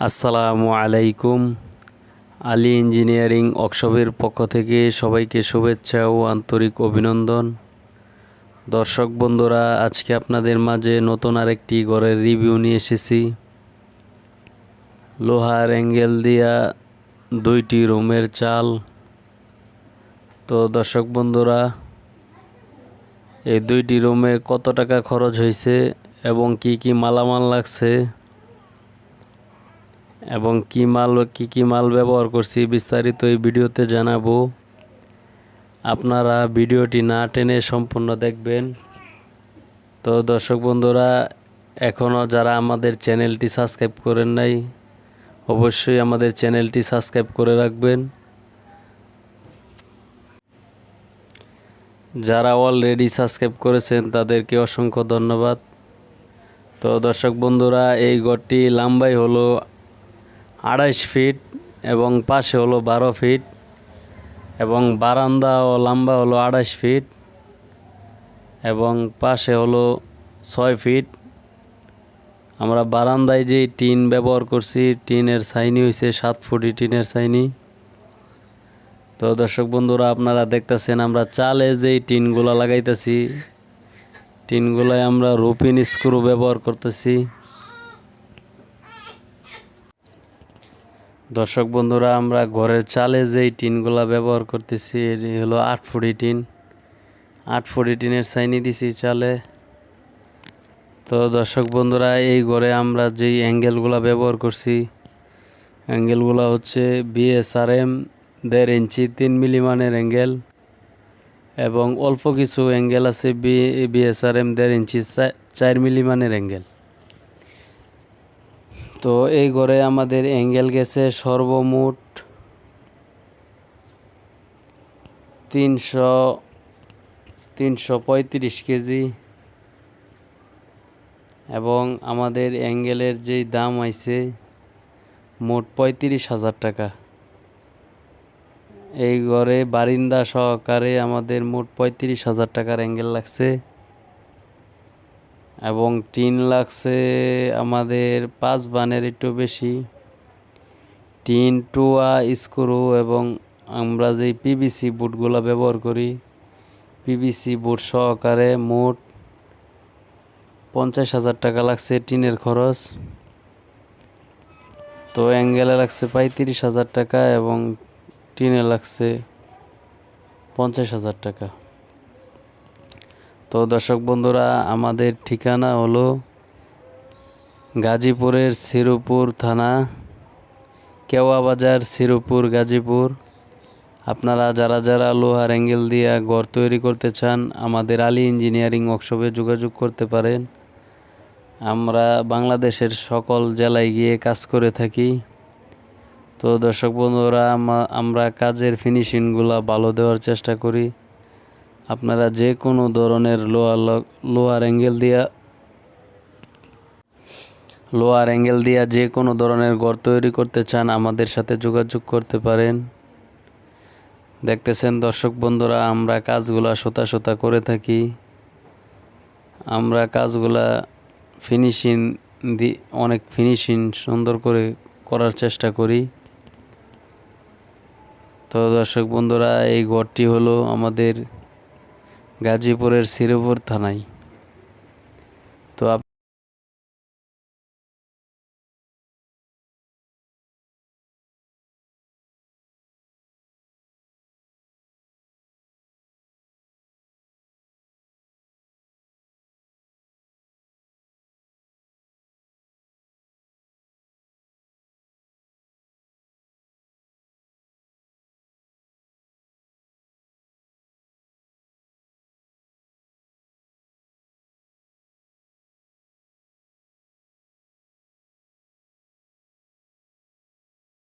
আসসালামু আলাইকুম। আলী ইঞ্জিনিয়ারিং ওয়ার্কশপের পক্ষ থেকে সবাইকে শুভেচ্ছা ও আন্তরিক অভিনন্দন। দর্শক বন্ধুরা, আজকে আপনাদের মাঝে নতুন আরেকটি ঘরের রিভিউ নিয়ে এসেছি। লোহার অ্যাঙ্গেল দিয়া 2টি রুমের চাল। তো দর্শক বন্ধুরা, এই 2টি রুমে কত টাকা খরচ হয়েছে এবং কি কি মালামাল লাগছে এবং কি মাল ব্যবহার করছি বিস্তারিত এই ভিডিওতে জানাবো। আপনারা ভিডিওটি না টেনে সম্পূর্ণ দেখবেন। তো দর্শক বন্ধুরা, এখনও যারা আমাদের চ্যানেলটি সাবস্ক্রাইব করেন নাই, অবশ্যই আমাদের চ্যানেলটি সাবস্ক্রাইব করে রাখবেন। যারা অলরেডি সাবস্ক্রাইব করেছেন তাদেরকে অসংখ্য ধন্যবাদ। তো দর্শক বন্ধুরা, এই ঘরটি লম্বাই হলো 28 ফিট এবং পাশে হলো 12 ফিট এবং বারান্দা ও লম্বা হলো 28 ফিট এবং পাশে হলো 6 ফিট। আমরা বারান্দায় যে টিন ব্যবহার করছি, টিনের সাইনি হয়েছে 7 ফুটি টিনের সাইনি। তো দর্শক বন্ধুরা, আপনারা দেখতেছেন আমরা চালে যেই টিনগুলো লাগাইতেছি, টিনগুলোয় আমরা রুপিন স্ক্রু ব্যবহার করতেছি। দর্শক বন্ধুরা, আমরা ঘরের চালে যেই টিনগুলো ব্যবহার করতেছি এটি হলো 8 ফুটি টিন। 8 ফুটি টিনের সাইনি দিছি চালে। তো দর্শক বন্ধুরা, এই ঘরে আমরা যেই অ্যাঙ্গেলগুলো ব্যবহার করছি, অ্যাঙ্গেলগুলো হচ্ছে বিএসআরএম 1.5 ইঞ্চি 3 মিলি মানের অ্যাঙ্গেল এবং অল্প কিছু অ্যাঙ্গেল আছে বিএসআরএম 1.5 ইঞ্চি 4 মিলি মানের অ্যাঙ্গেল। তো এই ঘরে আমাদের অ্যাঙ্গেল গেছে সর্বমোট 335 কেজি এবং আমাদের অ্যাঙ্গেলের যেই দাম আইছে মোট 35,000 টাকা। এই ঘরে বারিন্দা সহকারে আমাদের মোট 35,000 টাকার অ্যাঙ্গেল লাগছে এবং টিন লাগছে আমাদের 5 বানের একটু বেশি টিন, টুয়া, স্ক্রু এবং আমরা যেই পিভিসি বুটগুলো ব্যবহার করি, পিভিসি বুট সহকারে মোট 50,000 টাকা লাগছে টিনের খরচ। তো অ্যাঙ্গেলে লাগছে 35,000 টাকা এবং টিনে লাগছে 50,000 টাকা। তো দর্শক বন্ধুরা, আমাদের ঠিকানা হলো গাজীপুরের শ্রীপুর থানা, কেওয়া বাজার, শ্রীপুর, গাজীপুর। আপনারা যারা লোহার অ্যাঙ্গেল দিয়ে ঘর তৈরি করতে চান, আমাদের আলী ইঞ্জিনিয়ারিং ওয়ার্কশপে যোগাযোগ করতে পারেন। আমরা বাংলাদেশের সকল জেলায় গিয়ে কাজ করে থাকি। তো দর্শক বন্ধুরা, আমরা কাজের ফিনিশিংগুলো ভালো দেওয়ার চেষ্টা করি। আপনারা যে কোনো ধরনের লোহার অ্যাঙ্গেল দিয়া যে কোনো ধরনের ঘর তৈরি করতে চান, আমাদের সাথে যোগাযোগ করতে পারেন। দেখতেছেন দর্শক বন্ধুরা, আমরা কাজগুলা সোতা করে থাকি। আমরা কাজগুলা অনেক ফিনিশিং সুন্দর করে করার চেষ্টা করি। তো দর্শক বন্ধুরা, এই ঘরটি হলো আমাদের গাজীপুরের শ্রীপুর থানায়। তো